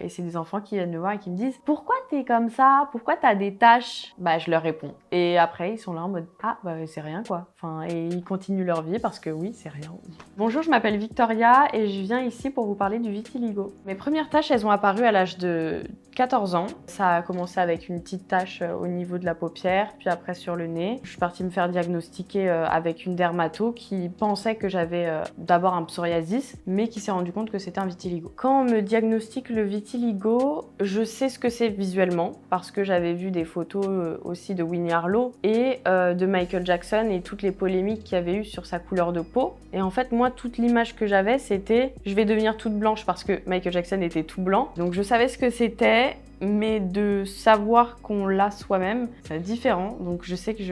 Et c'est des enfants qui viennent me voir et qui me disent « Pourquoi t'es comme ça? Pourquoi t'as des taches ?» Je leur réponds. Et après, ils sont là en mode « Ah, c'est rien quoi ». Enfin, et ils continuent leur vie parce que oui, c'est rien. Bonjour, je m'appelle Victoria et je viens ici pour vous parler du vitiligo. Mes premières taches, elles ont apparu à l'âge de 14 ans. Ça a commencé avec une petite tache au niveau de la paupière, puis après sur le nez. Je suis partie me faire diagnostiquer avec une dermato qui pensait que j'avais d'abord un psoriasis, mais qui s'est rendu compte que c'était un vitiligo. Quand on me diagnostique le vitiligo, je sais ce que c'est visuellement, parce que j'avais vu des photos aussi de Winnie Harlow et de Michael Jackson et toutes les polémiques qu'il y avait eu sur sa couleur de peau. Et en fait, moi, toute l'image que j'avais, c'était je vais devenir toute blanche parce que Michael Jackson était tout blanc. Donc je savais ce que c'était, mais de savoir qu'on l'a soi-même, c'est différent. Donc je sais que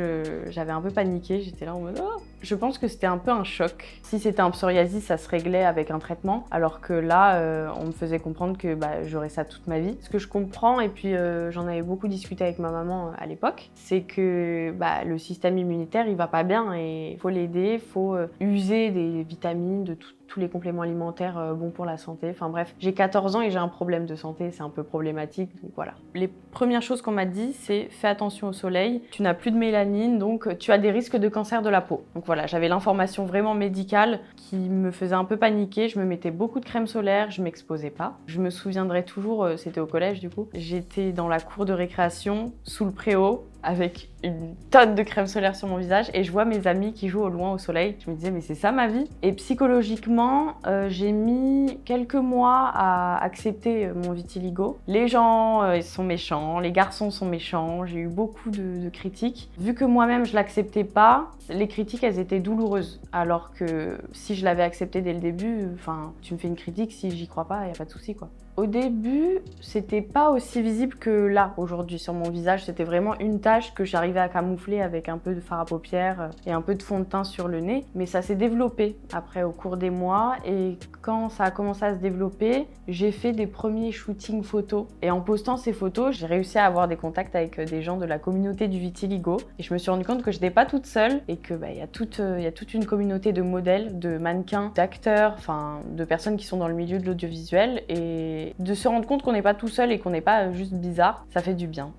j'avais un peu paniqué, j'étais là en mode oh. Je pense que c'était un peu un choc. Si c'était un psoriasis, ça se réglait avec un traitement, alors que là, on me faisait comprendre que j'aurais ça toute ma vie. Ce que je comprends, et puis j'en avais beaucoup discuté avec ma maman à l'époque, c'est que le système immunitaire, il va pas bien et il faut l'aider, il faut user des vitamines, de tous les compléments alimentaires bons pour la santé. Enfin bref, j'ai 14 ans et j'ai un problème de santé, c'est un peu problématique, donc voilà. Les premières choses qu'on m'a dit, c'est fais attention au soleil, tu n'as plus de mélanine, donc tu as des risques de cancer de la peau. Donc voilà, j'avais l'information vraiment médicale qui me faisait un peu paniquer, je me mettais beaucoup de crème solaire, je m'exposais pas. Je me souviendrai toujours, c'était au collège du coup, j'étais dans la cour de récréation, sous le préau, avec une tonne de crème solaire sur mon visage et je vois mes amis qui jouent au loin au soleil. Je me disais mais c'est ça ma vie? Et psychologiquement, j'ai mis quelques mois à accepter mon vitiligo. Les gens ils sont méchants, les garçons sont méchants, j'ai eu beaucoup de critiques. Vu que moi-même je l'acceptais pas, les critiques elles étaient douloureuses. Alors que si je l'avais accepté dès le début, enfin tu me fais une critique, si j'y crois pas, y a pas de souci quoi. Au début, c'était pas aussi visible que là, aujourd'hui, sur mon visage. C'était vraiment une tache que j'arrivais à camoufler avec un peu de fard à paupières et un peu de fond de teint sur le nez. Mais ça s'est développé après au cours des mois. Et quand ça a commencé à se développer, j'ai fait des premiers shootings photos. Et en postant ces photos, j'ai réussi à avoir des contacts avec des gens de la communauté du vitiligo. Et je me suis rendu compte que je n'étais pas toute seule et que y a toute une communauté de modèles, de mannequins, d'acteurs, enfin de personnes qui sont dans le milieu de l'audiovisuel. Et de se rendre compte qu'on n'est pas tout seul et qu'on n'est pas juste bizarre, ça fait du bien.